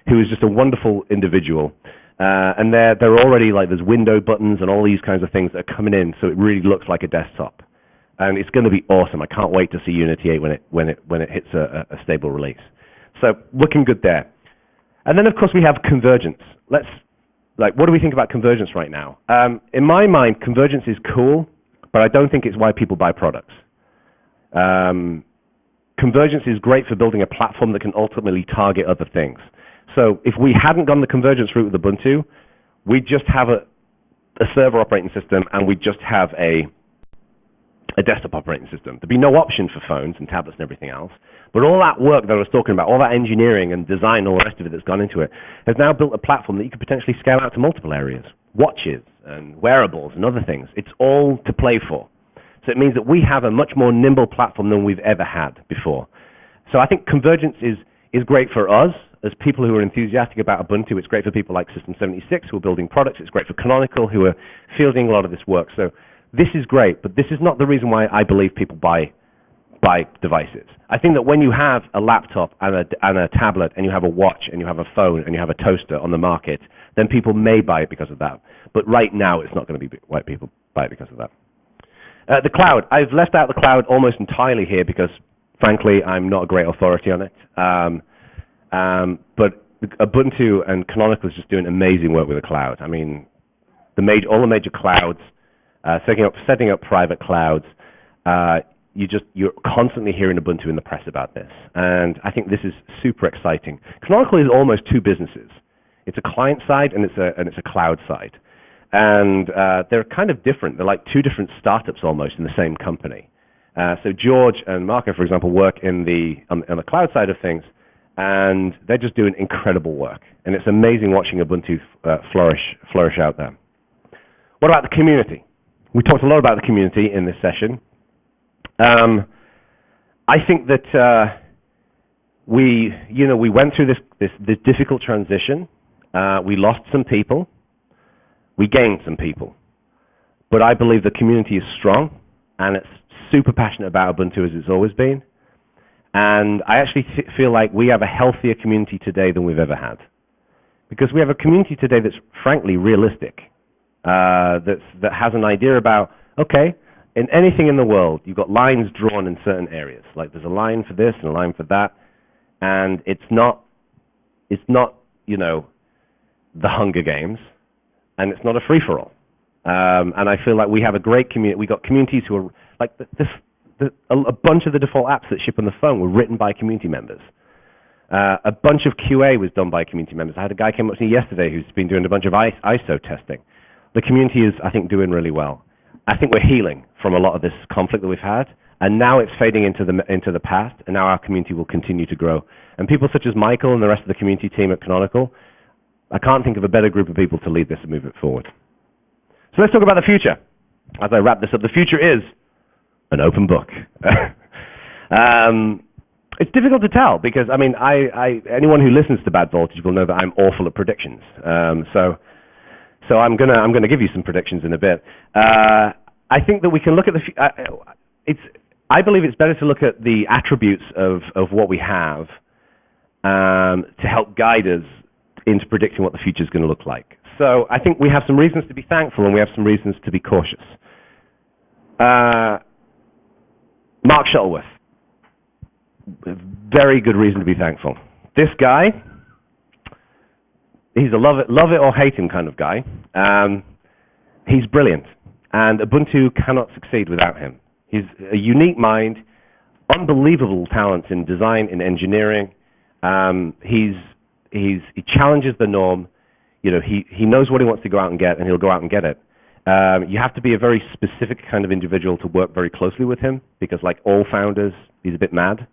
who is just a wonderful individual. And they're already like, there's window buttons and all these kinds of things that are coming in, so it really looks like a desktop. And it's going to be awesome. I can't wait to see Unity 8 when it hits a stable release. So looking good there. And then of course we have convergence. What do we think about convergence right now? In my mind, convergence is cool, but I don't think it's why people buy products. Convergence is great for building a platform that can ultimately target other things. So if we hadn't gone the convergence route with Ubuntu, we'd just have a server operating system, and we'd just have a a desktop operating system. There'd be no option for phones and tablets and everything else. But all that work that I was talking about, all that engineering and design, all the rest of it that's gone into it, has now built a platform that you could potentially scale out to multiple areas. Watches and wearables and other things. It's all to play for. So it means that we have a much more nimble platform than we've ever had before. So I think convergence is great for us as people who are enthusiastic about Ubuntu. It's great for people like System 76 who are building products. It's great for Canonical who are fielding a lot of this work. So this is great, but this is not the reason why I believe people buy devices. I think that when you have a laptop and a tablet and you have a watch and you have a phone and you have a toaster on the market, then people may buy it because of that. But right now, it's not going to be why people buy it because of that. The cloud. I've left out the cloud almost entirely here because, frankly, I'm not a great authority on it. But Ubuntu and Canonical is just doing amazing work with the cloud. I mean, all the major clouds, setting up private clouds. You're constantly hearing Ubuntu in the press about this, and I think this is super exciting. Canonical is almost two businesses. It's a client side and it's a cloud side, and they're kind of different. They're like two different startups almost in the same company. So George and Marco, for example, work on the cloud side of things, and they're just doing incredible work. And it's amazing watching Ubuntu flourish out there. What about the community? We talked a lot about the community in this session. I think that we went through this difficult transition. We lost some people. We gained some people. But I believe the community is strong, and it's super passionate about Ubuntu as it's always been. And I actually feel like we have a healthier community today than we've ever had. Because we have a community today that's frankly realistic, that has an idea about, okay, in anything in the world, you've got lines drawn in certain areas. Like there's a line for this and a line for that, and it's not, the Hunger Games, and it's not a free-for-all. And I feel like we have a great community. We got communities who are like a bunch of the default apps that ship on the phone were written by community members. A bunch of QA was done by community members. I had a guy came up to me yesterday who's been doing a bunch of ISO testing. The community is, I think, doing really well. I think we're healing from a lot of this conflict that we've had, and now it's fading into the past, and now our community will continue to grow. And people such as Michael and the rest of the community team at Canonical, I can't think of a better group of people to lead this and move it forward. So let's talk about the future. As I wrap this up, the future is an open book. It's difficult to tell because, I mean, anyone who listens to Bad Voltage will know that I'm awful at predictions. So I'm gonna give you some predictions in a bit. I think that we can look at I believe it's better to look at the attributes of what we have to help guide us into predicting what the future is going to look like. So I think we have some reasons to be thankful and we have some reasons to be cautious. Mark Shuttleworth, very good reason to be thankful. This guy, he's a love it or hate him kind of guy. He's brilliant, and Ubuntu cannot succeed without him. He's a unique mind, unbelievable talents in design, in engineering. He challenges the norm. He knows what he wants to go out and get, and he'll go out and get it. You have to be a very specific kind of individual to work very closely with him, because like all founders, he's a bit mad.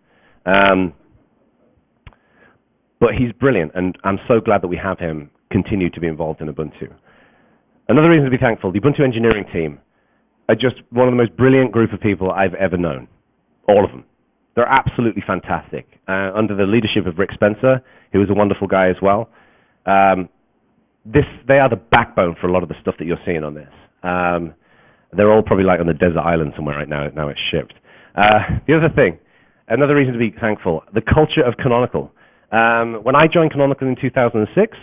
But he's brilliant, and I'm so glad that we have him continue to be involved in Ubuntu. Another reason to be thankful, the Ubuntu engineering team are just one of the most brilliant group of people I've ever known. All of them. They're absolutely fantastic. Under the leadership of Rick Spencer, who is a wonderful guy as well. They are the backbone for a lot of the stuff that you're seeing on this. They're all probably like on a desert island somewhere right now. Now it's shipped. The other thing, another reason to be thankful, the culture of Canonical. When I joined Canonical in 2006,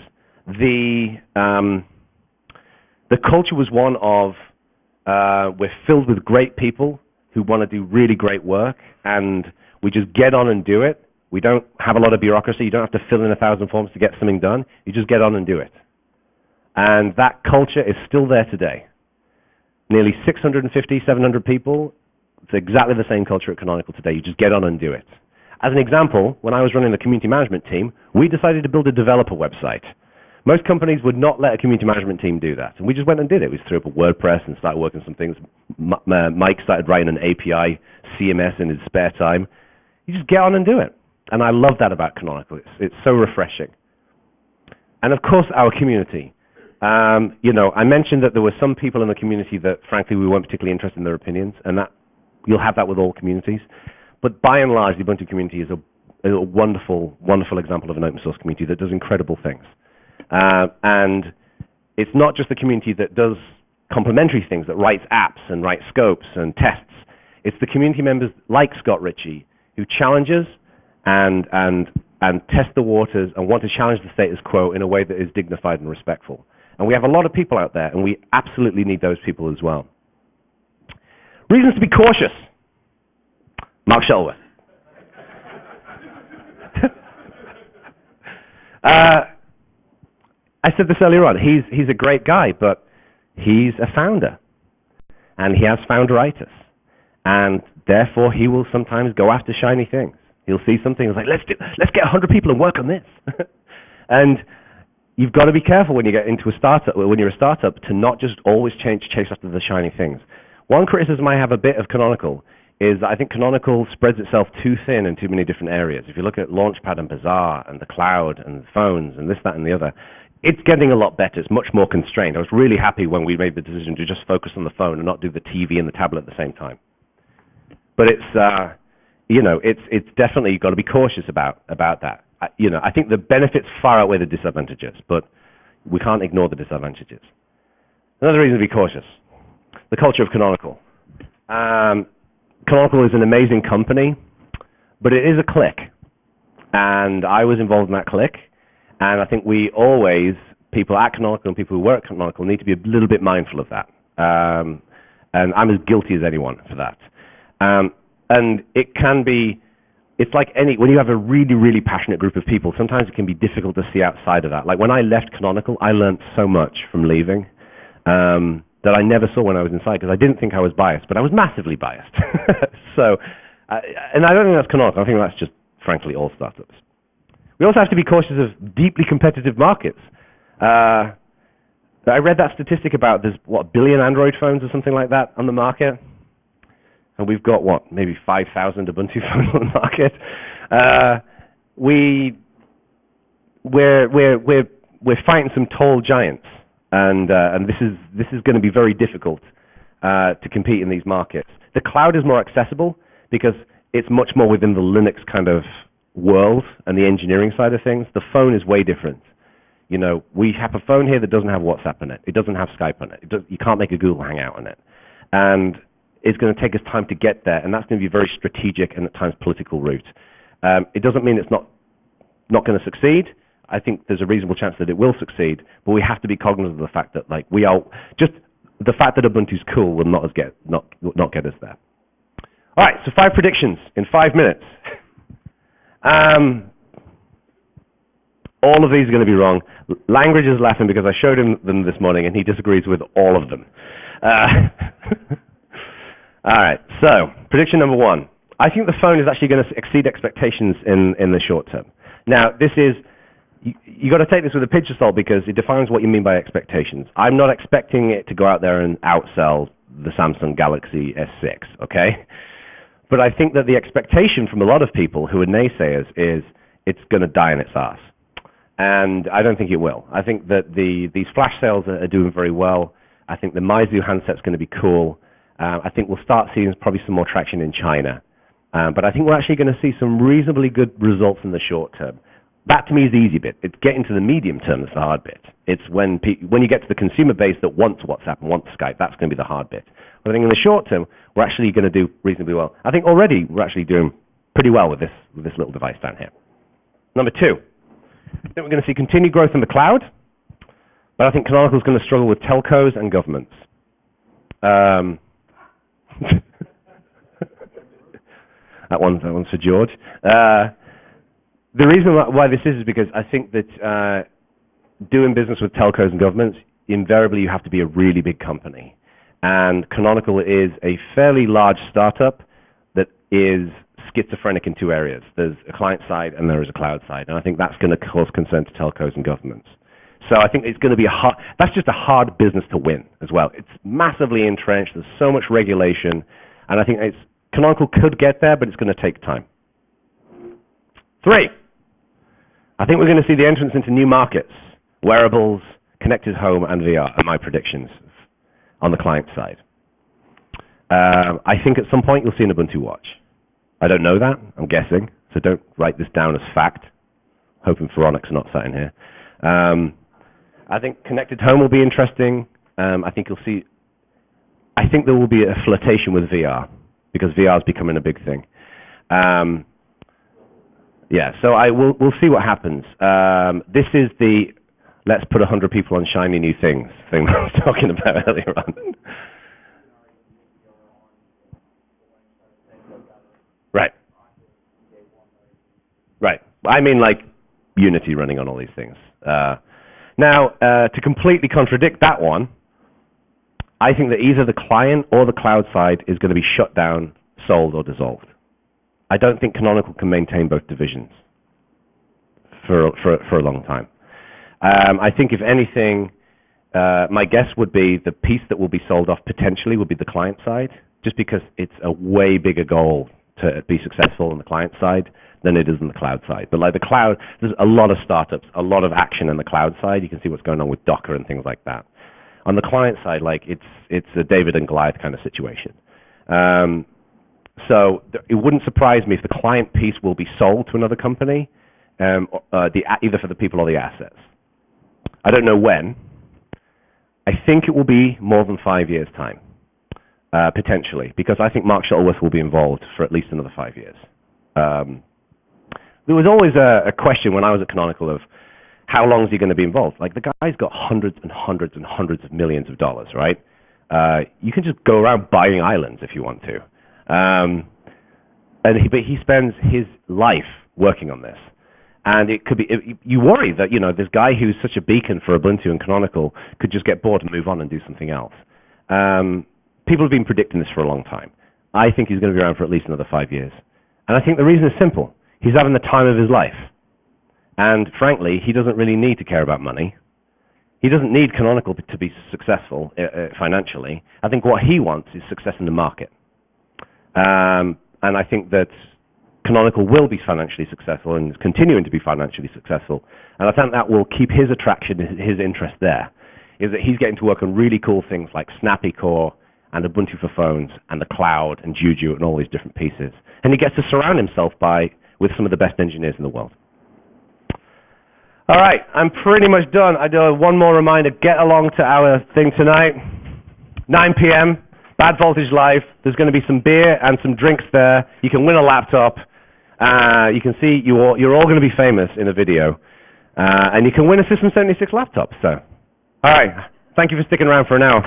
the culture was one of we're filled with great people who want to do really great work, and we just get on and do it. We don't have a lot of bureaucracy. You don't have to fill in 1,000 forms to get something done. You just get on and do it. And that culture is still there today. Nearly 650, 700 people. It's exactly the same culture at Canonical today. You just get on and do it. As an example, when I was running the community management team, we decided to build a developer website. Most companies would not let a community management team do that, and we just went and did it. We threw up a WordPress and started working on some things. Mike started writing an API CMS in his spare time. You just get on and do it, and I love that about Canonical. It's so refreshing. And of course, our community. You know, I mentioned that there were some people in the community that, frankly, we weren't particularly interested in their opinions, and that you'll have that with all communities. But by and large, the Ubuntu community is a wonderful, wonderful example of an open source community that does incredible things. And it's not just the community that does complementary things, that writes apps and writes scopes and tests. It's the community members like Scott Ritchie who challenges and test the waters and want to challenge the status quo in a way that is dignified and respectful. And we have a lot of people out there, and we absolutely need those people as well. Reasons to be cautious. Mark Shuttleworth. I said this earlier on. He's a great guy, but he's a founder, and he has founderitis, and therefore he will sometimes go after shiny things. He'll see something and like, let's get 100 people and work on this. And you've got to be careful when you get into a startup, when you're a startup, to not just always chase after the shiny things. One criticism I have a bit of Canonical is that I think Canonical spreads itself too thin in too many different areas. If you look at Launchpad and Bazaar and the cloud and phones and this, that, and the other, it's getting a lot better. It's much more constrained. I was really happy when we made the decision to just focus on the phone and not do the TV and the tablet at the same time. But it's, you know, it's definitely, you've got to be cautious about that. You know, I think the benefits far outweigh the disadvantages, but we can't ignore the disadvantages. Another reason to be cautious, the culture of Canonical. Canonical is an amazing company, but it is a clique. And I was involved in that clique, and I think we always, people at Canonical and people who work at Canonical, need to be a little bit mindful of that. And I'm as guilty as anyone for that. And it can be, it's like when you have a really, really passionate group of people, sometimes it can be difficult to see outside of that. Like when I left Canonical, I learned so much from leaving that I never saw when I was inside, because I didn't think I was biased, but I was massively biased. So, and I don't think that's Canonical. I think that's just, frankly, all startups. We also have to be cautious of deeply competitive markets. I read that statistic about there's, what, 1 billion Android phones or something like that on the market? And we've got, what, maybe 5,000 Ubuntu phones on the market. We're fighting some tall giants, and this is going to be very difficult to compete in these markets. The cloud is more accessible because it's much more within the Linux kind of world and the engineering side of things. The phone is way different. You know, we have a phone here that doesn't have WhatsApp on it. It doesn't have Skype on it. You can't make a Google Hangout on it. And it's going to take us time to get there, and that's going to be a very strategic and at times political route. It doesn't mean it's not going to succeed. I think there's a reasonable chance that it will succeed, but we have to be cognizant of the fact that, like, we are just the fact that Ubuntu's cool will not get us there. All right, so 5 predictions in 5 minutes. All of these are going to be wrong. Language is laughing because I showed him them this morning, and he disagrees with all of them. All right, so prediction number 1. I think the phone is actually going to exceed expectations in the short term. Now, this is, you got to take this with a pinch of salt because it defines what you mean by expectations. I'm not expecting it to go out there and outsell the Samsung Galaxy S6, okay? But I think that the expectation from a lot of people who are naysayers is it's going to die in its ass. And I don't think it will. I think that these flash sales are doing very well. I think the Meizu handset's going to be cool. I think we'll start seeing probably some more traction in China. But I think we're actually going to see some reasonably good results in the short term. That, to me, is the easy bit. It's getting to the medium term that's the hard bit. It's when you get to the consumer base that wants WhatsApp and wants Skype, that's going to be the hard bit. But I think in the short term, we're actually going to do reasonably well. I think already we're actually doing pretty well with this little device down here. Number 2, I think we're going to see continued growth in the cloud, but I think Canonical is going to struggle with telcos and governments. That one's for George. The reason why this is because I think that doing business with telcos and governments, invariably you have to be a really big company. And Canonical is a fairly large startup that is schizophrenic in 2 areas. There's a client side and there is a cloud side. And I think that's going to cause concern to telcos and governments. So I think it's going to be that's just a hard business to win as well. It's massively entrenched. There's so much regulation. And I think Canonical could get there, but it's going to take time. 3, I think we're going to see the entrance into new markets, wearables, connected home, and VR are my predictions on the client side. I think at some point you'll see an Ubuntu watch. I don't know that, I'm guessing, so don't write this down as fact. Hoping Veronic's not sat in here. I think connected home will be interesting. I think there will be a flirtation with VR, because VR is becoming a big thing. Yeah, so we'll see what happens. This is the let's put 100 people on shiny new things thing I was talking about earlier on. Right. Right. I mean, like Unity running on all these things. Now, to completely contradict that one, I think that either the client or the cloud side is going to be shut down, sold, or dissolved. I don't think Canonical can maintain both divisions for a long time. I think, if anything, my guess would be the piece that will be sold off potentially would be the client side, just because it's a way bigger goal to be successful on the client side than it is on the cloud side. But like the cloud, there's a lot of startups, a lot of action on the cloud side. You can see what's going on with Docker and things like that. On the client side, like it's a David and Goliath kind of situation. So it wouldn't surprise me if the client piece will be sold to another company, either for the people or the assets. I don't know when. I think it will be more than 5 years' time, potentially, because I think Mark Shuttleworth will be involved for at least another 5 years. There was always a question when I was at Canonical of how long is he going to be involved? Like, the guy's got hundreds and hundreds and hundreds of millions of dollars, right? You can just go around buying islands if you want to. But he spends his life working on this. And it could be, you worry that, this guy who's such a beacon for Ubuntu and Canonical could just get bored and move on and do something else. People have been predicting this for a long time. I think he's going to be around for at least another 5 years. And I think the reason is simple. He's having the time of his life. And frankly, he doesn't really need to care about money. He doesn't need Canonical to be successful financially. I think what he wants is success in the market. And I think that Canonical will be financially successful and is continuing to be financially successful. And I think that will keep his attraction, his interest there, is that he's getting to work on really cool things like Snappy Core and Ubuntu for phones and the cloud and Juju and all these different pieces. And he gets to surround himself with some of the best engineers in the world. All right, I'm pretty much done. I do have one more reminder. Get along to our thing tonight, 9 p.m., Bad Voltage Live. There's going to be some beer and some drinks there. You can win a laptop. You can see you're all going to be famous in a video. And you can win a System 76 laptop. So, all right, thank you for sticking around for an hour.